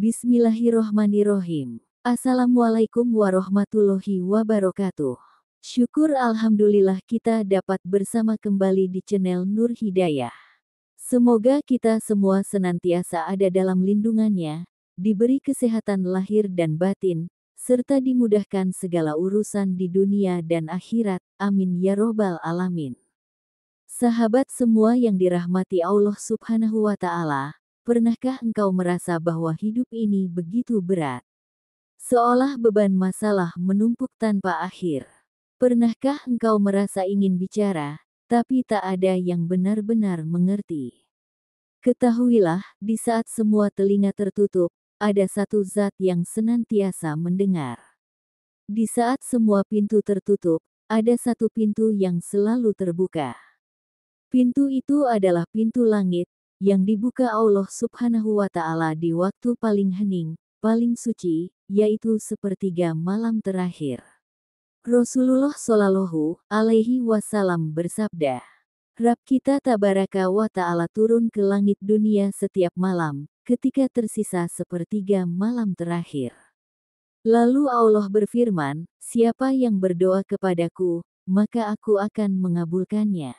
Bismillahirrohmanirrohim. Assalamualaikum warahmatullahi wabarakatuh. Syukur alhamdulillah kita dapat bersama kembali di channel Nur Hidayah. Semoga kita semua senantiasa ada dalam lindungannya, diberi kesehatan lahir dan batin, serta dimudahkan segala urusan di dunia dan akhirat. Amin ya robbal alamin. Sahabat semua yang dirahmati Allah Subhanahu wa Ta'ala, pernahkah engkau merasa bahwa hidup ini begitu berat? Seolah beban masalah menumpuk tanpa akhir. Pernahkah engkau merasa ingin bicara, tapi tak ada yang benar-benar mengerti? Ketahuilah, di saat semua telinga tertutup, ada satu zat yang senantiasa mendengar. Di saat semua pintu tertutup, ada satu pintu yang selalu terbuka. Pintu itu adalah pintu langit, yang dibuka Allah Subhanahu wa Ta'ala di waktu paling hening, paling suci, yaitu sepertiga malam terakhir. Rasulullah Shallallahu Alaihi Wasallam bersabda, Rabb kita Tabaraka wa Ta'ala turun ke langit dunia setiap malam, ketika tersisa sepertiga malam terakhir. Lalu Allah berfirman, siapa yang berdoa kepadaku, maka aku akan mengabulkannya.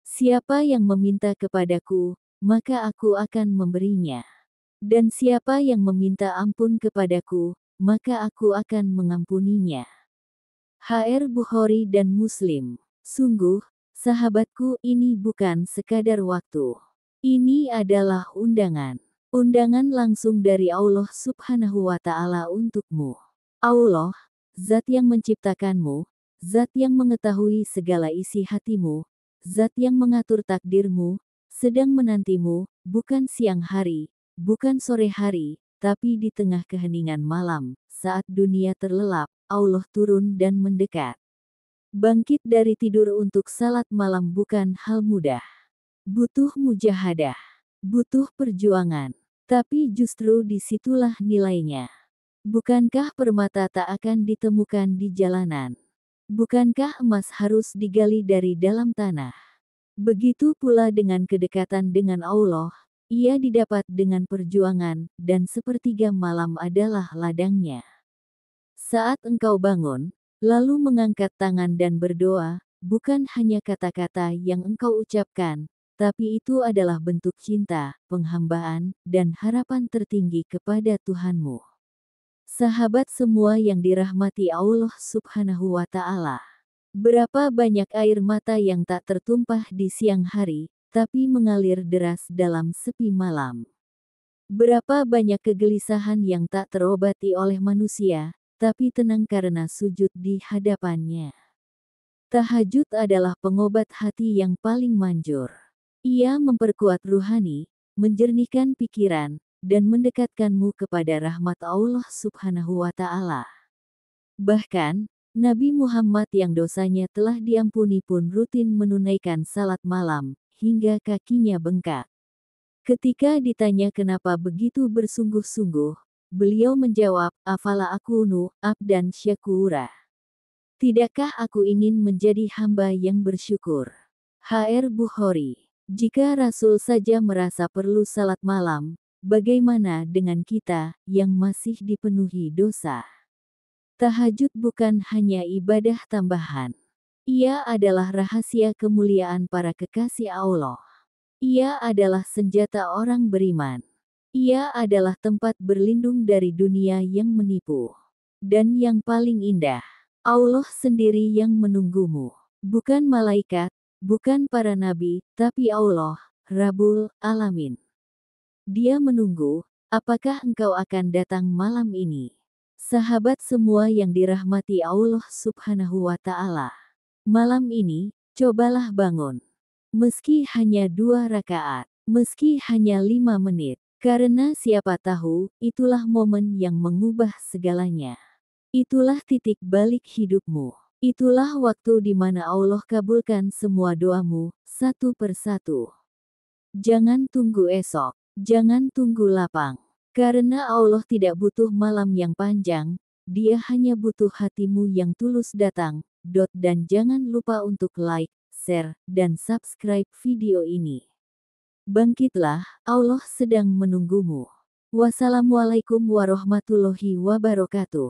Siapa yang meminta kepadaku, maka aku akan memberinya. Dan siapa yang meminta ampun kepadaku, maka aku akan mengampuninya. HR Bukhari dan Muslim. Sungguh, sahabatku, ini bukan sekadar waktu. Ini adalah undangan. Undangan langsung dari Allah Subhanahu wa Ta'ala untukmu. Allah, zat yang menciptakanmu, zat yang mengetahui segala isi hatimu, zat yang mengatur takdirmu, sedang menantimu, bukan siang hari, bukan sore hari, tapi di tengah keheningan malam, saat dunia terlelap, Allah turun dan mendekat. Bangkit dari tidur untuk salat malam bukan hal mudah. Butuh mujahadah, butuh perjuangan, tapi justru disitulah nilainya. Bukankah permata tak akan ditemukan di jalanan? Bukankah emas harus digali dari dalam tanah? Begitu pula dengan kedekatan dengan Allah, ia didapat dengan perjuangan, dan sepertiga malam adalah ladangnya. Saat engkau bangun, lalu mengangkat tangan dan berdoa, bukan hanya kata-kata yang engkau ucapkan, tapi itu adalah bentuk cinta, penghambaan, dan harapan tertinggi kepada Tuhanmu. Sahabat semua yang dirahmati Allah Subhanahu wa Ta'ala. Berapa banyak air mata yang tak tertumpah di siang hari, tapi mengalir deras dalam sepi malam. Berapa banyak kegelisahan yang tak terobati oleh manusia, tapi tenang karena sujud di hadapannya. Tahajud adalah pengobat hati yang paling manjur. Ia memperkuat ruhani, menjernihkan pikiran, dan mendekatkanmu kepada rahmat Allah Subhanahu wa Ta'ala. Bahkan, Nabi Muhammad yang dosanya telah diampuni pun rutin menunaikan salat malam, hingga kakinya bengkak. Ketika ditanya kenapa begitu bersungguh-sungguh, beliau menjawab, afala akunu abdan syakura. Tidakkah aku ingin menjadi hamba yang bersyukur? HR Bukhari. Jika Rasul saja merasa perlu salat malam, bagaimana dengan kita, yang masih dipenuhi dosa? Tahajud bukan hanya ibadah tambahan. Ia adalah rahasia kemuliaan para kekasih Allah. Ia adalah senjata orang beriman. Ia adalah tempat berlindung dari dunia yang menipu. Dan yang paling indah, Allah sendiri yang menunggumu. Bukan malaikat, bukan para nabi, tapi Allah, Rabbul Alamin. Dia menunggu, apakah engkau akan datang malam ini? Sahabat semua yang dirahmati Allah Subhanahu wa Ta'ala. Malam ini, cobalah bangun. Meski hanya 2 rakaat, meski hanya 5 menit, karena siapa tahu, itulah momen yang mengubah segalanya. Itulah titik balik hidupmu. Itulah waktu di mana Allah kabulkan semua doamu, satu persatu. Jangan tunggu esok, jangan tunggu lapang. Karena Allah tidak butuh malam yang panjang, Dia hanya butuh hatimu yang tulus datang. Dan jangan lupa untuk like, share, dan subscribe video ini. Bangkitlah, Allah sedang menunggumu. Wassalamualaikum warahmatullahi wabarakatuh.